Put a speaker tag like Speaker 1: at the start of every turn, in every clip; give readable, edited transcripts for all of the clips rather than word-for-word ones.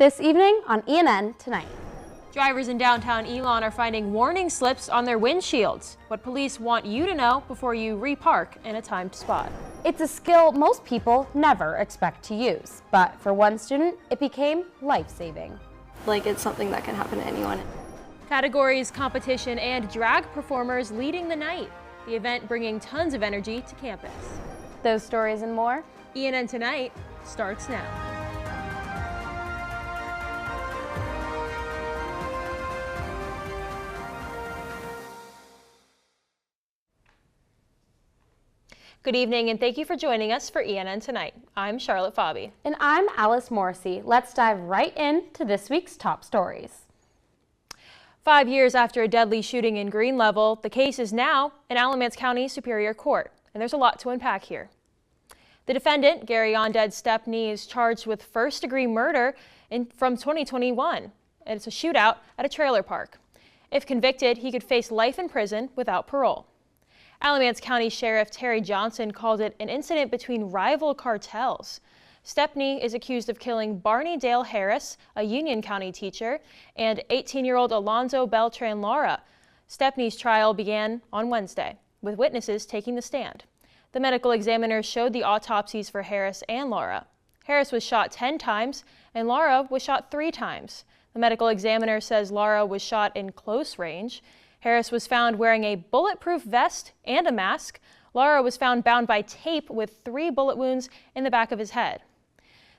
Speaker 1: this evening on ENN Tonight.
Speaker 2: Drivers in downtown Elon are finding warning slips on their windshields. What police want you to know before you repark in a timed spot.
Speaker 1: It's a skill most people never expect to use, but for one student, it became life-saving.
Speaker 3: Like, it's something that can happen to anyone.
Speaker 2: Categories, competition, and drag performers leading the night. The event bringing tons of energy to campus.
Speaker 1: Those stories and more.
Speaker 2: ENN Tonight starts now. Good evening and thank you for joining us for ENN Tonight. I'm Charlotte Pfabe.
Speaker 1: And I'm Alice Morrissey. Let's dive right into this week's top stories.
Speaker 2: 5 years after a deadly shooting in Green Level, the case is now in Alamance County Superior Court, and there's a lot to unpack here. The defendant, Gary Ondead Stepney, is charged with first-degree murder from 2021, and it's a shootout at a trailer park. If convicted, he could face life in prison without parole. Alamance County Sheriff Terry Johnson called it an incident between rival cartels. Stepney is accused of killing Barney Dale Harris, a Union County teacher, and 18-year-old Alonzo Beltran Lara. Stepney's trial began on Wednesday, with witnesses taking the stand. The medical examiners showed the autopsies for Harris and Lara. Harris was shot 10 times, and Lara was shot 3 times. The medical examiner says Lara was shot in close range. Harris was found wearing a bulletproof vest and a mask. Lara was found bound by tape with 3 bullet wounds in the back of his head.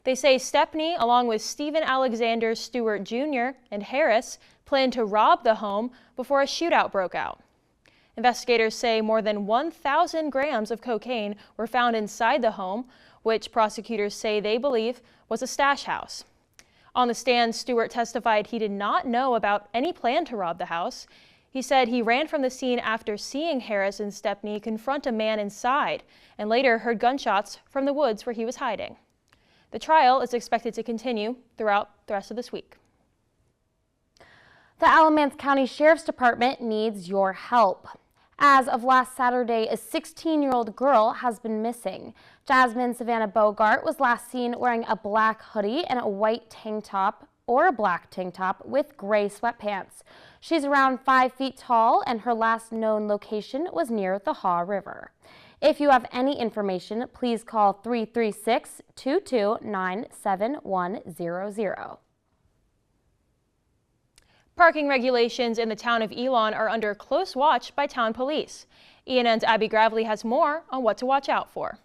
Speaker 2: They say Stepney, along with Stephen Alexander Stewart Jr. and Harris, planned to rob the home before a shootout broke out. Investigators say more than 1,000 grams of cocaine were found inside the home, which prosecutors say they believe was a stash house. On the stand, Stewart testified he did not know about any plan to rob the house. He said he ran from the scene after seeing Harris and Stepney confront a man inside and later heard gunshots from the woods where he was hiding. The trial is expected to continue throughout the rest of this week.
Speaker 1: The Alamance County Sheriff's Department needs your help. As of last Saturday, a 16-year-old girl has been missing. Jasmine Savannah Bogart was last seen wearing a black hoodie and a white tank top or a black tank top with gray sweatpants. She's around 5 feet tall and her last known location was near the Haw River. If you have any information, please call 336-229-7100.
Speaker 2: Parking regulations in the town of Elon are under close watch by town police. ENN's Abby Gravely has more on what to watch out for.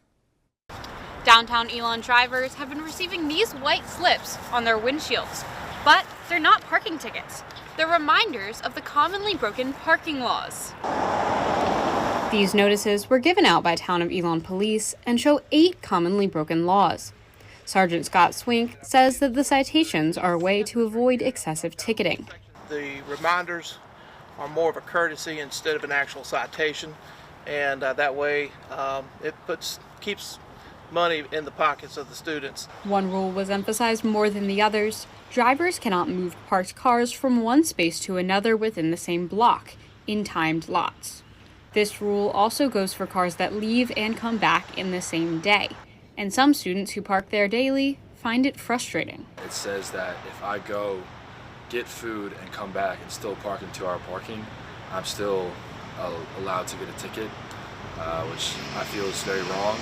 Speaker 4: Downtown Elon drivers have been receiving these white slips on their windshields, but they're not parking tickets. They're reminders of the commonly broken parking laws. These notices were given out by Town of Elon Police and show 8 commonly broken laws. Sergeant Scott Swink says that the citations are a way to avoid excessive ticketing.
Speaker 5: The reminders are more of a courtesy instead of an actual citation, and that way it keeps money in the pockets of the students.
Speaker 4: One rule was emphasized more than the others. Drivers cannot move parked cars from one space to another within the same block, in timed lots. This rule also goes for cars that leave and come back in the same day, and some students who park there daily find it frustrating.
Speaker 6: It says that if I go get food and come back and still park in 2-hour parking, I'm still allowed to get a ticket, which I feel is very wrong.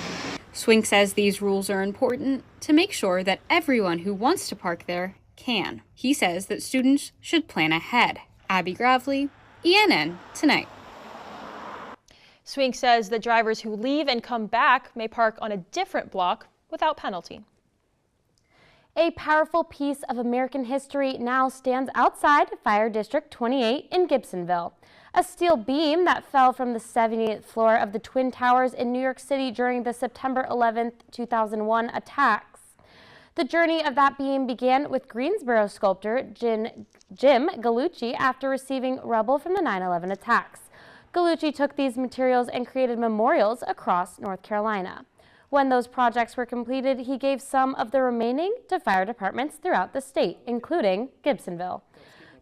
Speaker 4: Swink says these rules are important to make sure that everyone who wants to park there can. He says that students should plan ahead. Abby Gravely, ENN Tonight.
Speaker 2: Swink says that drivers who leave and come back may park on a different block without penalty.
Speaker 1: A powerful piece of American history now stands outside Fire District 28 in Gibsonville. A steel beam that fell from the 78th floor of the Twin Towers in New York City during the September 11, 2001 attacks. The journey of that beam began with Greensboro sculptor Jim Gallucci after receiving rubble from the 9/11 attacks. Gallucci took these materials and created memorials across North Carolina. When those projects were completed, he gave some of the remaining to fire departments throughout the state, including Gibsonville.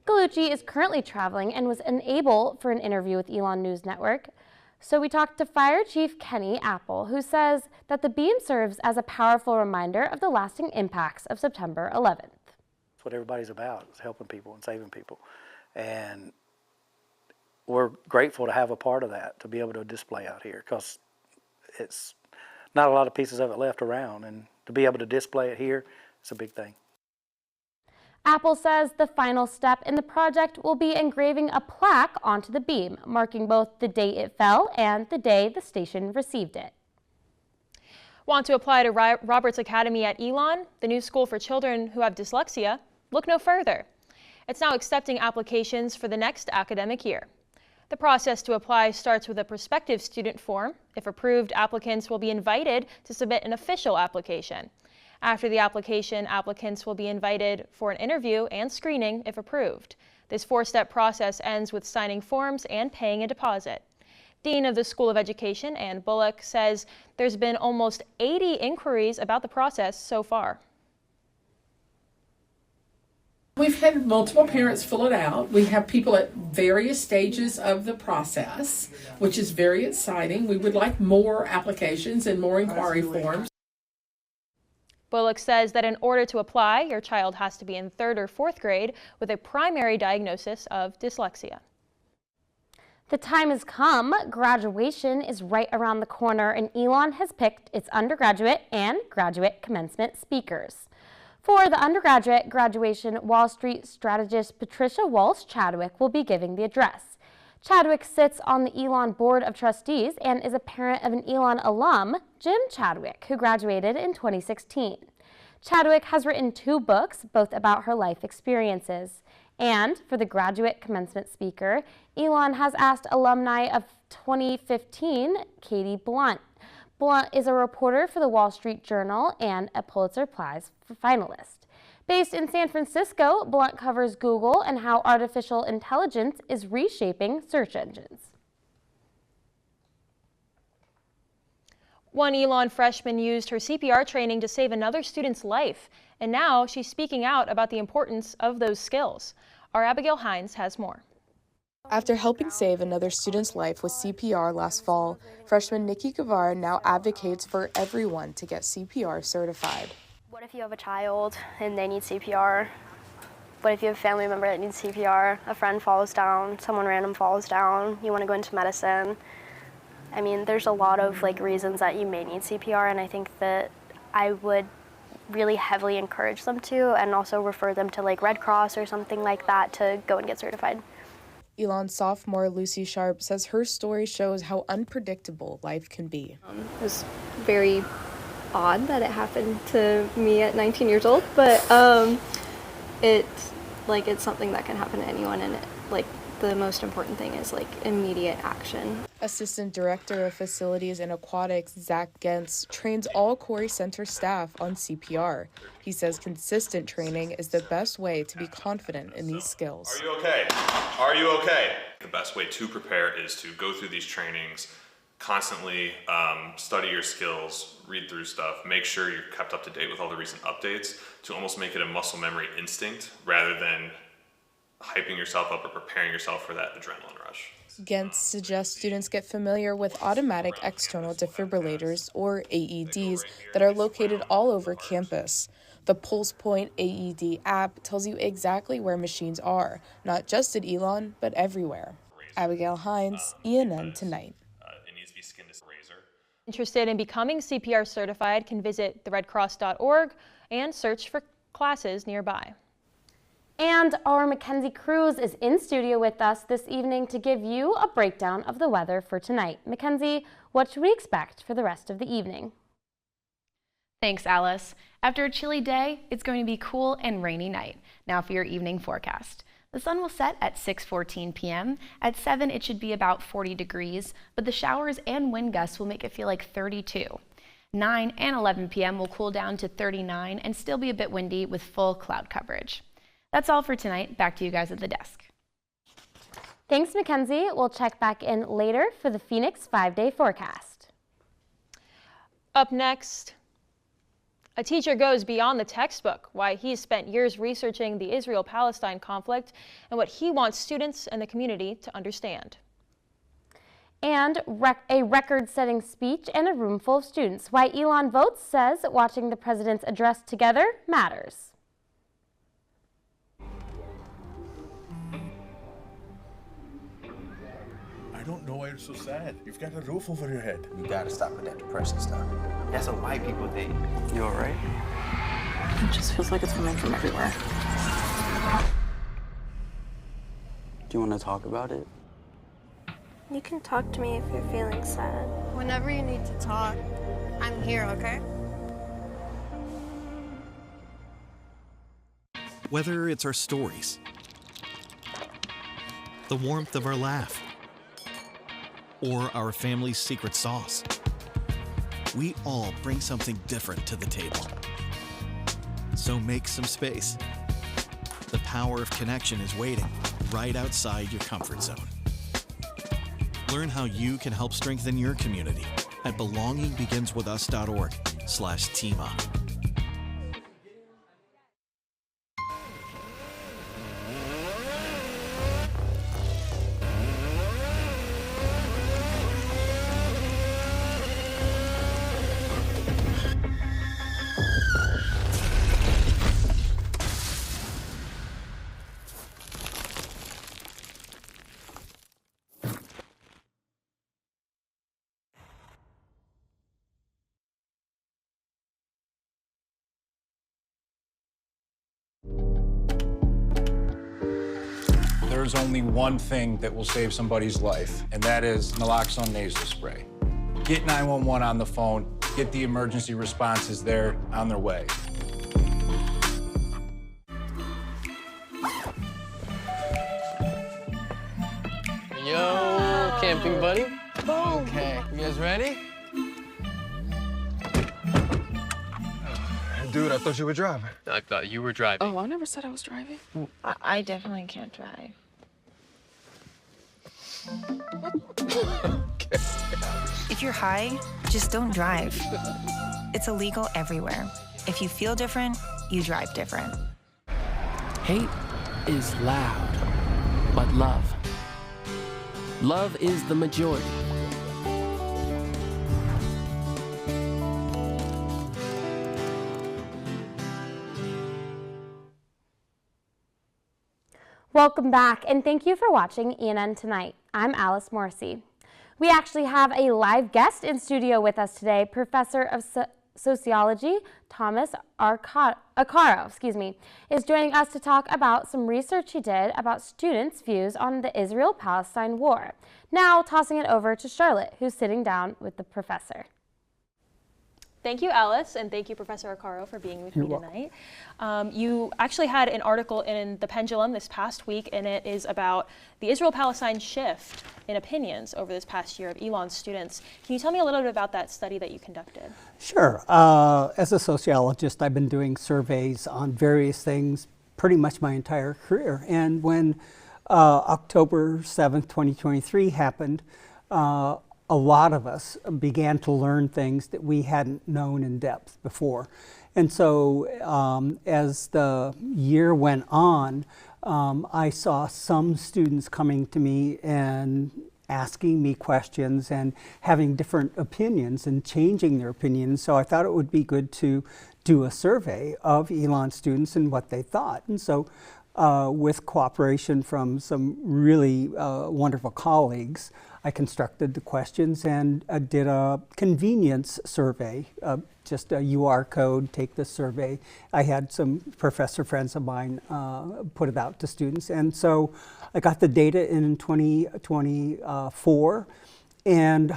Speaker 1: Gallucci is currently traveling and was unable for an interview with Elon News Network. So we talked to Fire Chief Kenny Apple, who says that the beam serves as a powerful reminder of the lasting impacts of September 11th.
Speaker 7: what everybody's about, is helping people and saving people. And we're grateful to have a part of that, to be able to display out here, because it's not a lot of pieces of it left around, and to be able to display it here, it's a big thing.
Speaker 1: Apple says the final step in the project will be engraving a plaque onto the beam, marking both the day it fell and the day the station received it.
Speaker 2: Want to apply to Roberts Academy at Elon, the new school for children who have dyslexia? Look no further. It's now accepting applications for the next academic year. The process to apply starts with a prospective student form. If approved, applicants will be invited to submit an official application. After the application, applicants will be invited for an interview and screening if approved. This four-step process ends with signing forms and paying a deposit. Dean of the School of Education, Ann Bullock, says there's been almost 80 inquiries about the process so far.
Speaker 8: We've had multiple parents fill it out. We have people at various stages of the process, which is very exciting. We would like more applications and more inquiry forms.
Speaker 2: Bullock says that in order to apply, your child has to be in 3rd or 4th grade with a primary diagnosis of dyslexia.
Speaker 1: The time has come. Graduation is right around the corner, and Elon has picked its undergraduate and graduate commencement speakers. For the undergraduate graduation, Wall Street strategist Patricia Walsh Chadwick will be giving the address. Chadwick sits on the Elon Board of Trustees and is a parent of an Elon alum, Jim Chadwick, who graduated in 2016. Chadwick has written 2 books, both about her life experiences. And for the graduate commencement speaker, Elon has asked alumni of 2015, Katie Blunt. Blunt is a reporter for the Wall Street Journal and a Pulitzer Prize finalist. Based in San Francisco, Blunt covers Google and how artificial intelligence is reshaping search engines.
Speaker 2: One Elon freshman used her CPR training to save another student's life, and now she's speaking out about the importance of those skills. Our Abigail Hines has more.
Speaker 9: After helping save another student's life with CPR last fall, freshman Nikki Guevara now advocates for everyone to get CPR certified.
Speaker 3: What if you have a child and they need CPR? What if you have a family member that needs CPR? A friend falls down, someone random falls down, you want to go into medicine. I mean, there's a lot of reasons that you may need CPR, and I think that I would really heavily encourage them to, and also refer them to Red Cross or something like that to go and get certified.
Speaker 9: Elon sophomore Lucy Sharp says her story shows how unpredictable life can be.
Speaker 3: It was very odd that it happened to me at 19 years old, but it's something that can happen to anyone, and the most important thing is immediate action.
Speaker 9: Assistant Director of Facilities and Aquatics Zach Gentz trains all Corey Center staff on CPR. He says consistent training is the best way to be confident in these skills.
Speaker 10: Are you okay? Are you okay? The best way to prepare is to go through these trainings, constantly study your skills, read through stuff, make sure you're kept up to date with all the recent updates, to almost make it a muscle memory instinct rather than hyping yourself up or preparing yourself for that adrenaline rush.
Speaker 9: Gentz suggests students get familiar with automatic external defibrillators, or AEDs, that are located all over campus. The Pulse Point AED app tells you exactly where machines are, not just at Elon, but everywhere. Abigail Hines, ENN Tonight.
Speaker 2: Interested in becoming CPR certified can visit theredcross.org and search for classes nearby.
Speaker 1: And our Mackenzie Cruz is in studio with us this evening to give you a breakdown of the weather for tonight. Mackenzie, what should we expect for the rest of the evening?
Speaker 11: Thanks, Alice. After a chilly day, it's going to be cool and rainy night. Now for your evening forecast. The sun will set at 6:14 p.m. At 7, it should be about 40 degrees, but the showers and wind gusts will make it feel like 32. 9 and 11 p.m. will cool down to 39 and still be a bit windy with full cloud coverage. That's all for tonight. Back to you guys at the desk.
Speaker 1: Thanks, Mackenzie. We'll check back in later for the Phoenix 5-day forecast.
Speaker 2: Up next, a teacher goes beyond the textbook, why he's spent years researching the Israel-Palestine conflict and what he wants students and the community to understand.
Speaker 1: And a record-setting speech and a room full of students, why Elon Votes says watching the president's address together matters.
Speaker 12: don't know why you're so sad. You've got a roof over your head.
Speaker 13: You gotta stop with that depression stuff. That's what white people think. You all right?
Speaker 14: It just feels like it's coming from everywhere.
Speaker 13: Do you want to talk about it?
Speaker 3: You can talk to me if you're feeling sad.
Speaker 15: Whenever you need to talk, I'm here, okay?
Speaker 16: Whether it's our stories, the warmth of our laugh, or our family's secret sauce, we all bring something different to the table. So make some space. The power of connection is waiting right outside your comfort zone. Learn how you can help strengthen your community at belongingbeginswithus.org/teamup.
Speaker 17: There's only one thing that will save somebody's life, and that is naloxone nasal spray. Get 911 on the phone, get the emergency responses there on their way.
Speaker 18: Yo, camping buddy. Okay, you guys ready?
Speaker 19: Dude, I thought you were driving.
Speaker 18: I thought you were driving.
Speaker 14: Oh, I never said I was driving.
Speaker 15: I definitely can't drive.
Speaker 20: If you're high, just don't drive. It's illegal everywhere. If you feel different, you drive different.
Speaker 21: Hate is loud, but love is the majority.
Speaker 1: Welcome back, and thank you for watching ENN Tonight. I'm Alice Morrissey. We actually have a live guest in studio with us today. Professor of Sociology Thomas Arcaro, is joining us to talk about some research he did about students' views on the Israel-Palestine war. Now, tossing it over to Charlotte, who's sitting down with the professor.
Speaker 2: Thank you, Alice, and thank you, Professor Arcaro, for being with me tonight. You actually had an article in The Pendulum this past week, and it is about the Israel-Palestine shift in opinions over this past year of Elon's students. Can you tell me a little bit about that study that you conducted?
Speaker 22: Sure. As a sociologist, I've been doing surveys on various things pretty much my entire career. And when October 7th, 2023 happened, a lot of us began to learn things that we hadn't known in depth before. And so as the year went on, I saw some students coming to me and asking me questions and having different opinions and changing their opinions. So I thought it would be good to do a survey of Elon students and what they thought. And so with cooperation from some really wonderful colleagues, I constructed the questions and did a convenience survey, just a UR code, take the survey. I had some professor friends of mine put it out to students. And so I got the data in 2024 and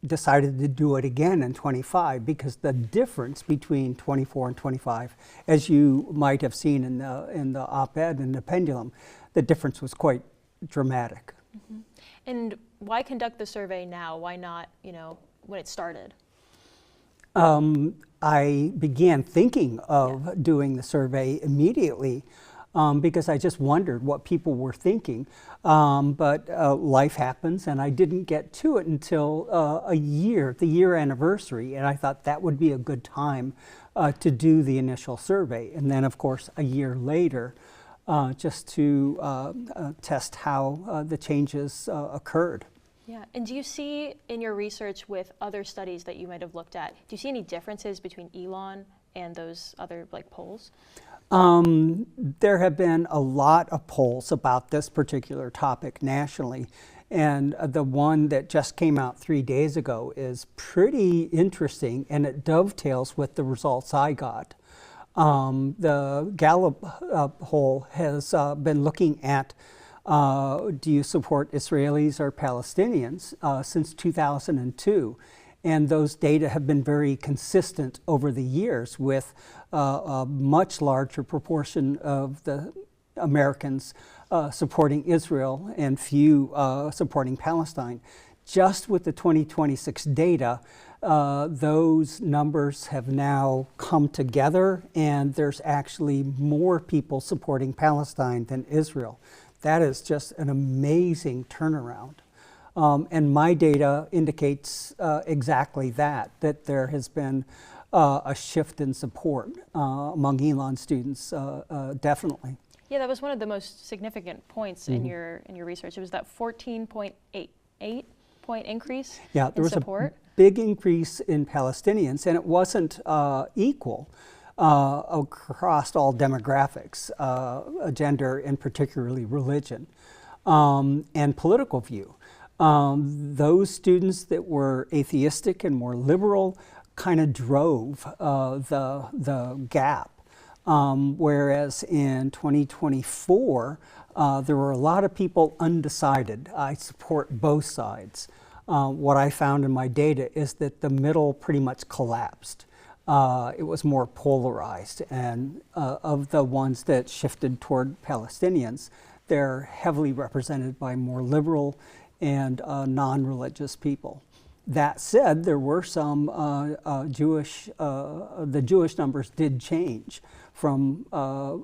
Speaker 22: decided to do it again in 25 because the difference between 24 and 25, as you might have seen in the op-ed in the Pendulum, the difference was quite dramatic.
Speaker 2: Mm-hmm. And why conduct the survey now? Why not, when it started?
Speaker 22: I began thinking of doing the survey immediately because I just wondered what people were thinking. But life happens, and I didn't get to it until the year anniversary, and I thought that would be a good time to do the initial survey. And then, of course, a year later, just to test how the changes occurred.
Speaker 2: Yeah, and do you see in your research with other studies that you might have looked at, do you see any differences between Elon and those other polls?
Speaker 22: There have been a lot of polls about this particular topic nationally, And the one that just came out 3 days ago is pretty interesting, and it dovetails with the results I got. The Gallup poll has been looking at do you support Israelis or Palestinians since 2002. And those data have been very consistent over the years, with a much larger proportion of the Americans supporting Israel and few supporting Palestine. Just with the 2026 data, those numbers have now come together, and there's actually more people supporting Palestine than Israel. That is just an amazing turnaround. And my data indicates exactly that there has been a shift in support among Elon students, definitely.
Speaker 2: Yeah, that was one of the most significant points in your research. It was that 14.88 point increase
Speaker 22: Yeah, there
Speaker 2: in
Speaker 22: was
Speaker 2: support.
Speaker 22: a big increase in Palestinians, and it wasn't equal across all demographics, gender, and particularly religion, and political view. Those students that were atheistic and more liberal kind of drove the gap. Whereas in 2024, there were a lot of people undecided. I support both sides. What I found in my data is that the middle pretty much collapsed. It was more polarized, and of the ones that shifted toward Palestinians, they're heavily represented by more liberal and non-religious people. That said, there were some the Jewish numbers did change from a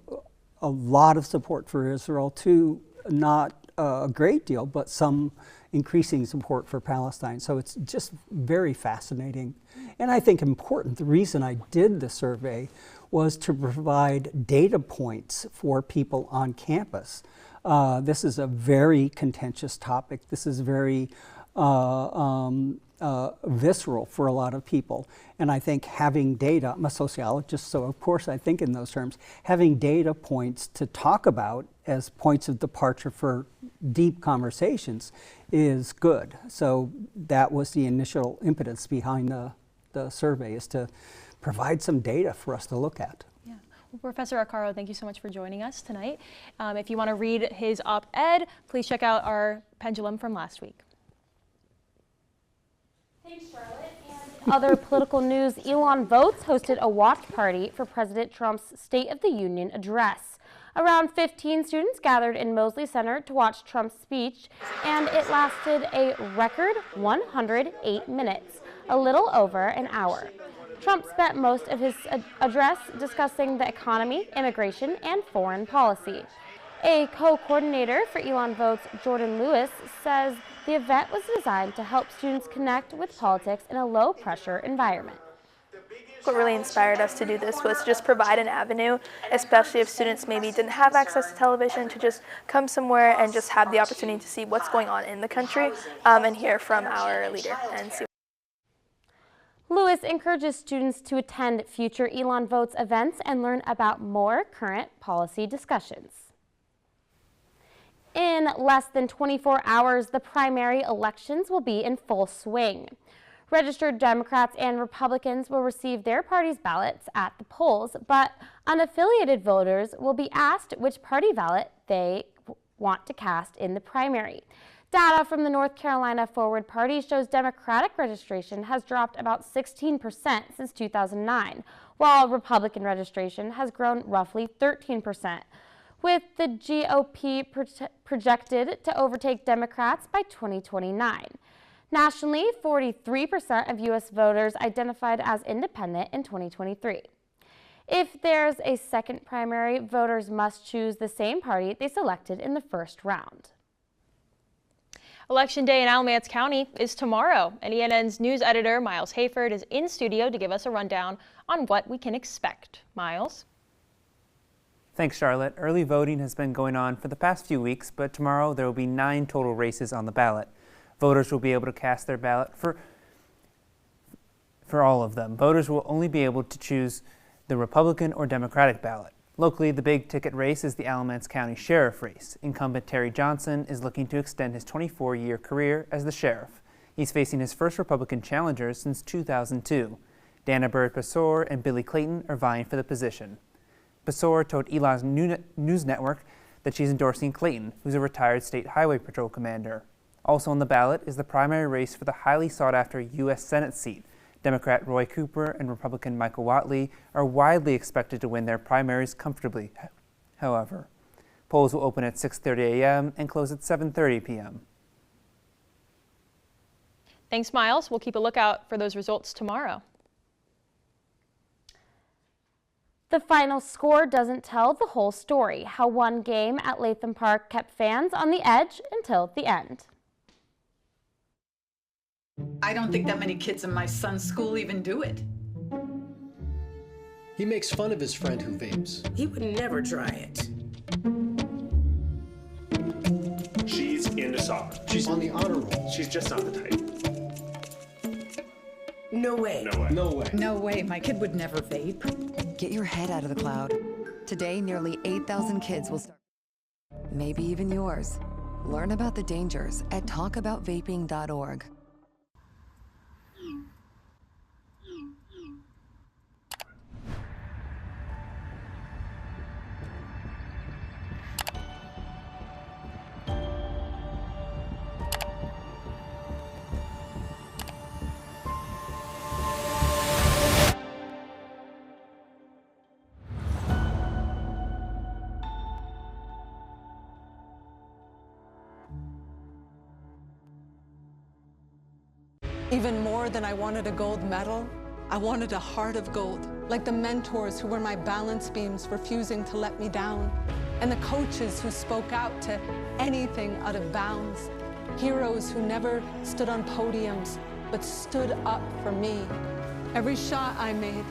Speaker 22: lot of support for Israel to not a great deal, but some increasing support for Palestine. So it's just very fascinating. And I think important. The reason I did the survey was to provide data points for people on campus. This is a very contentious topic. This is very visceral for a lot of people. And I think having data, I'm a sociologist, so of course I think in those terms, having data points to talk about as points of departure for deep conversations is good. So that was the initial impetus behind the survey, is to provide some data for us to look at.
Speaker 2: Yeah. Well, Professor Arcaro, thank you so much for joining us tonight. If you want to read his op-ed, please check out our pendulum from last week.
Speaker 1: Thanks, Charlotte. And other political news, Elon Votes hosted a watch party for President Trump's State of the Union address. Around 15 students gathered in Mosley Center to watch Trump's speech, and it lasted a record 108 minutes, a little over an hour. Trump spent most of his address discussing the economy, immigration, and foreign policy. A co-coordinator for Elon Votes, Jordan Lewis, says the event was designed to help students connect with politics in a low-pressure environment.
Speaker 5: What really inspired us to do this was just provide an avenue, especially if students maybe didn't have access to television, to just come somewhere and just have the opportunity to see what's going on in the country and hear from our leader and see.
Speaker 1: Lewis encourages students to attend future Elon Votes events and learn about more current policy discussions. In less than 24 hours, the primary elections will be in full swing. Registered Democrats and Republicans will receive their party's ballots at the polls, but unaffiliated voters will be asked which party ballot they want to cast in the primary. Data from the North Carolina Forward Party shows Democratic registration has dropped about 16% since 2009, while Republican registration has grown roughly 13%, with the GOP projected to overtake Democrats by 2029. Nationally, 43% of U.S. voters identified as independent in 2023. If there's a second primary, voters must choose the same party they selected in the first round.
Speaker 2: Election Day in Alamance County is tomorrow, and ENN's news editor, Miles Hayford, is in studio to give us a rundown on what we can expect. Miles?
Speaker 19: Thanks, Charlotte. Early voting has been going on for the past few weeks, but tomorrow there will be 9 total races on the ballot. Voters will be able to cast their ballot for all of them. Voters will only be able to choose the Republican or Democratic ballot. Locally, the big ticket race is the Alamance County Sheriff race. Incumbent Terry Johnson is looking to extend his 24-year career as the sheriff. He's facing his first Republican challenger since 2002. Dana Bird-Pasor and Billy Clayton are vying for the position. Pasor told Elon's news network that she's endorsing Clayton, who's a retired state highway patrol commander. Also on the ballot is the primary race for the highly sought-after U.S. Senate seat. Democrat Roy Cooper and Republican Michael Whatley are widely expected to win their primaries comfortably. However, polls will open at 6:30 a.m. and close at 7:30 p.m.
Speaker 2: Thanks, Miles. We'll keep a lookout for those results tomorrow.
Speaker 1: The final score doesn't tell the whole story, how one game at Latham Park kept fans on the edge until the end.
Speaker 4: I don't think that many kids in my son's school even do it.
Speaker 6: He makes fun of his friend who vapes.
Speaker 23: He would never try it.
Speaker 24: She's into soccer.
Speaker 6: She's on the honor roll.
Speaker 24: She's just not the type.
Speaker 23: No way.
Speaker 24: No way.
Speaker 6: No way.
Speaker 4: No way, my kid would never vape.
Speaker 25: Get your head out of the cloud. Today, nearly 8,000 kids will start. Maybe even yours. Learn about the dangers at talkaboutvaping.org.
Speaker 26: Even more than I wanted a gold medal, I wanted a heart of gold, like the mentors who were my balance beams refusing to let me down, and the coaches who spoke out to anything out of bounds, heroes who never stood on podiums, but stood up for me. Every shot I made,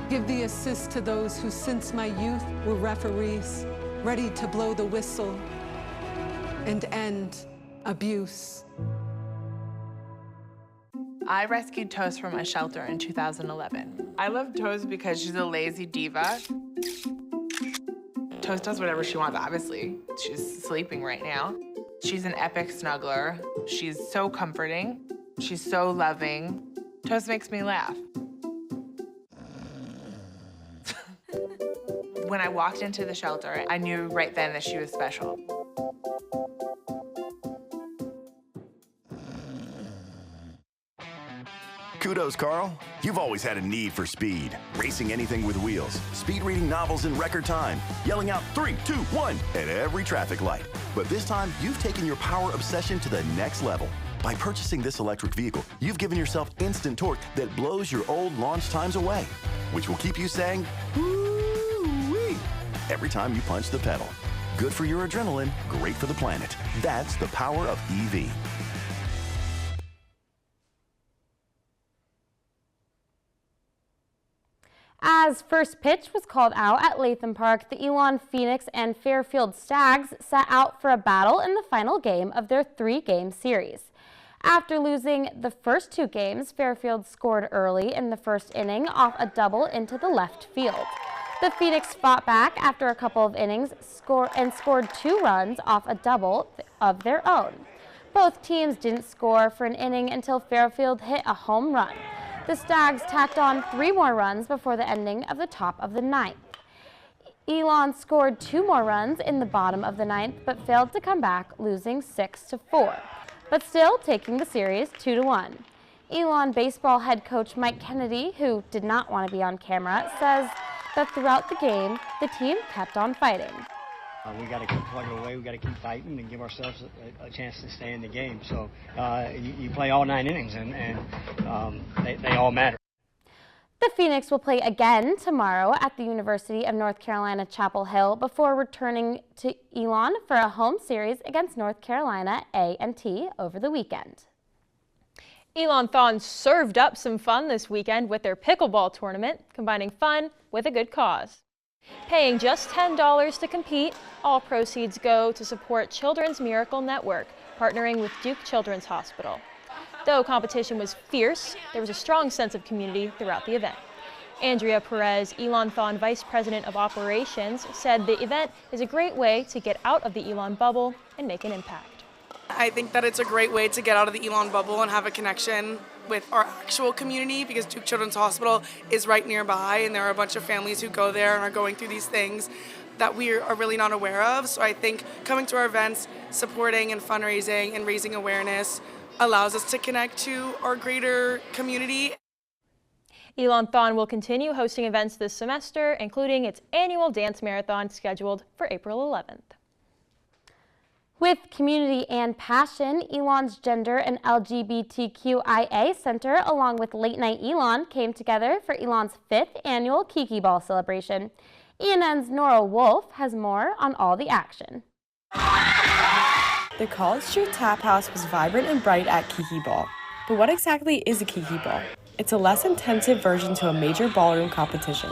Speaker 26: give the assist to those who since my youth were referees, ready to blow the whistle and end abuse.
Speaker 27: I rescued Toast from a shelter in 2011. I love Toast because she's a lazy diva. Toast does whatever she wants, obviously. She's sleeping right now. She's an epic snuggler. She's so comforting. She's so loving. Toast makes me laugh. When I walked into the shelter, I knew right then that she was special.
Speaker 28: Kudos, Carl. You've always had a need for speed. Racing anything with wheels, speed reading novels in record time, yelling out 3, 2, 1 at every traffic light. But this time, you've taken your power obsession to the next level. By purchasing this electric vehicle, you've given yourself instant torque that blows your old launch times away, which will keep you saying, woo-wee, every time you punch the pedal. Good for your adrenaline, great for the planet. That's the power of EV.
Speaker 1: As first pitch was called out at Latham Park, the Elon Phoenix and Fairfield Stags set out for a battle in the final game of their 3-game series. After losing the first 2 games, Fairfield scored early in the first inning off a double into the left field. The Phoenix fought back after a couple of innings and scored 2 runs off a double of their own. Both teams didn't score for an inning until Fairfield hit a home run. The Stags tacked on 3 more runs before the ending of the top of the 9th. Elon scored 2 more runs in the bottom of the 9th, but failed to come back, losing 6-4, but still taking the series 2-1. Elon baseball head coach Mike Kennedy, who did not want to be on camera, says that throughout the game, the team kept on fighting.
Speaker 29: We got to keep plugging away. We got to keep fighting and give ourselves a chance to stay in the game. So you play all 9 innings, and they all matter.
Speaker 1: The Phoenix will play again tomorrow at the University of North Carolina, Chapel Hill, before returning to Elon for a home series against North Carolina A&T over the weekend.
Speaker 2: Elon Thon served up some fun this weekend with their pickleball tournament, combining fun with a good cause. Paying just $10 to compete, all proceeds go to support Children's Miracle Network, partnering with Duke Children's Hospital. Though competition was fierce, there was a strong sense of community throughout the event. Andrea Perez, Elon Thon Vice President of Operations, said the event is a great way to get out of the Elon bubble and make an impact.
Speaker 3: I think that it's a great way to get out of the Elon bubble and have a connection with our actual community, because Duke Children's Hospital is right nearby, and there are a bunch of families who go there and are going through these things that we are really not aware of. So I think coming to our events, supporting and fundraising and raising awareness allows us to connect to our greater community.
Speaker 2: Elon Thon will continue hosting events this semester, including its annual dance marathon scheduled for April 11th.
Speaker 1: With community and passion, Elon's Gender and LGBTQIA Center, along with Late Night Elon, came together for Elon's 5th annual Kiki Ball celebration. ENN's Norah Wolf has more on all the action.
Speaker 7: The College Street Tap House was vibrant and bright at Kiki Ball. But what exactly is a Kiki Ball? It's a less intensive version to a major ballroom competition.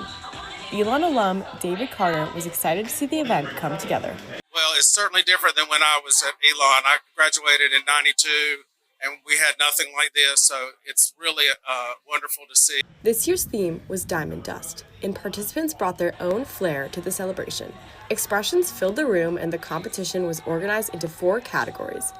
Speaker 7: Elon alum David Carter was excited to see the event come together.
Speaker 8: Well, it's certainly different than when I was at Elon. I graduated in '92, and we had nothing like this, so it's really wonderful to see.
Speaker 7: This year's theme was Diamond Dust, and participants brought their own flair to the celebration. Expressions filled the room, and the competition was organized into 4 categories.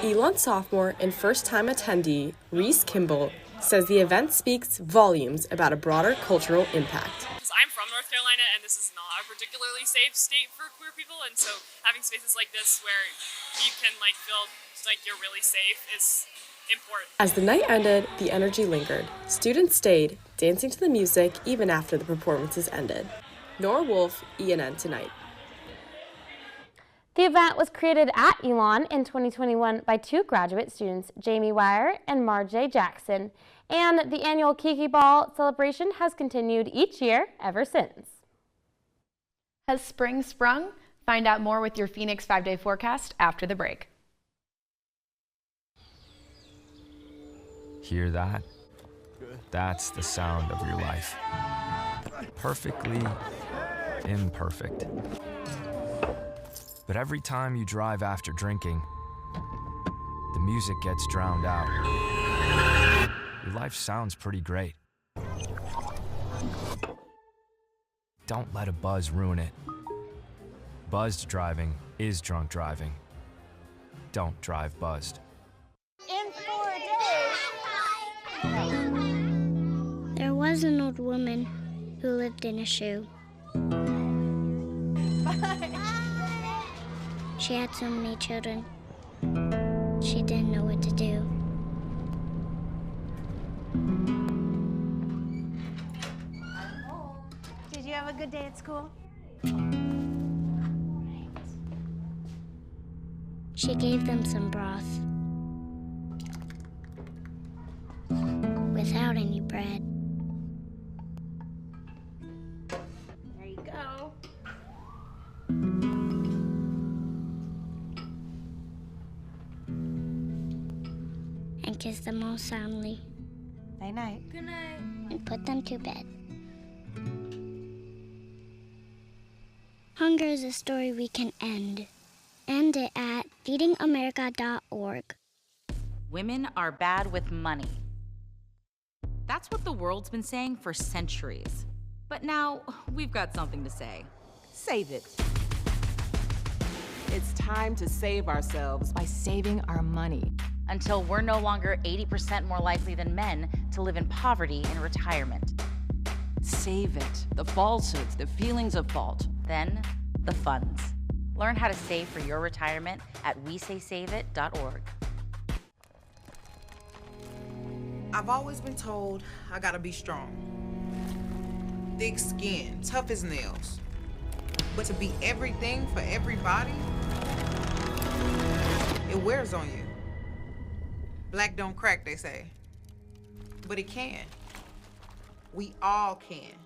Speaker 7: Elon sophomore and first-time attendee Reese Kimball says the event speaks volumes about a broader cultural impact.
Speaker 9: I'm from North Carolina, and this is not a particularly safe state for queer people, and so having spaces like this where you can feel like you're really safe is important.
Speaker 7: As the night ended, the energy lingered. Students stayed, dancing to the music even after the performances ended. Norah Wolf, ENN Tonight.
Speaker 1: The event was created at Elon in 2021 by 2 graduate students, Jamie Wire and Marjay Jackson, and the annual Kiki Ball celebration has continued each year ever since.
Speaker 10: Has spring sprung? Find out more with your Phoenix 5-day forecast after the break.
Speaker 11: Hear that? That's the sound of your life. Perfectly imperfect. But every time you drive after drinking, the music gets drowned out. Your life sounds pretty great. Don't let a buzz ruin it. Buzzed driving is drunk driving. Don't drive buzzed.
Speaker 12: In 4 days. There was an old woman who lived in a shoe. She had so many children. She didn't know what to do.
Speaker 13: Did you have a good day at school?
Speaker 12: She gave them some broth without any bread.
Speaker 13: There you go.
Speaker 12: And kissed them all soundly.
Speaker 13: Night night.
Speaker 12: Good night. And put them to bed. Hunger is a story we can end. End it at feedingamerica.org.
Speaker 16: Women are bad with money. That's what the world's been saying for centuries. But now we've got something to say.
Speaker 30: Save it. It's time to save ourselves by saving our money.
Speaker 16: Until we're no longer 80% more likely than men to live in poverty in retirement.
Speaker 31: Save it. The falsehoods, the feelings of fault.
Speaker 16: Then, the funds. Learn how to save for your retirement at wesaysaveit.org.
Speaker 32: I've always been told I gotta be strong. Thick skin, tough as nails. But to be everything for everybody, it wears on you. Black don't crack, they say. But it can. We all can.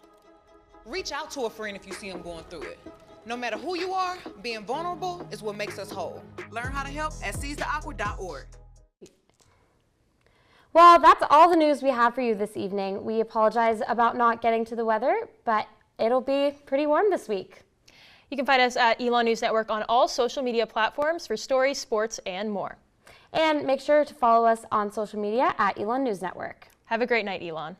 Speaker 32: Reach out to a friend if you see them going through it. No matter who you are, being vulnerable is what makes us whole. Learn how to help at seizetheawkward.org.
Speaker 1: Well, that's all the news we have for you this evening. We apologize about not getting to the weather, but it'll be pretty warm this week.
Speaker 2: You can find us at Elon News Network on all social media platforms for stories, sports, and more.
Speaker 1: And make sure to follow us on social media at Elon News Network.
Speaker 2: Have a great night, Elon.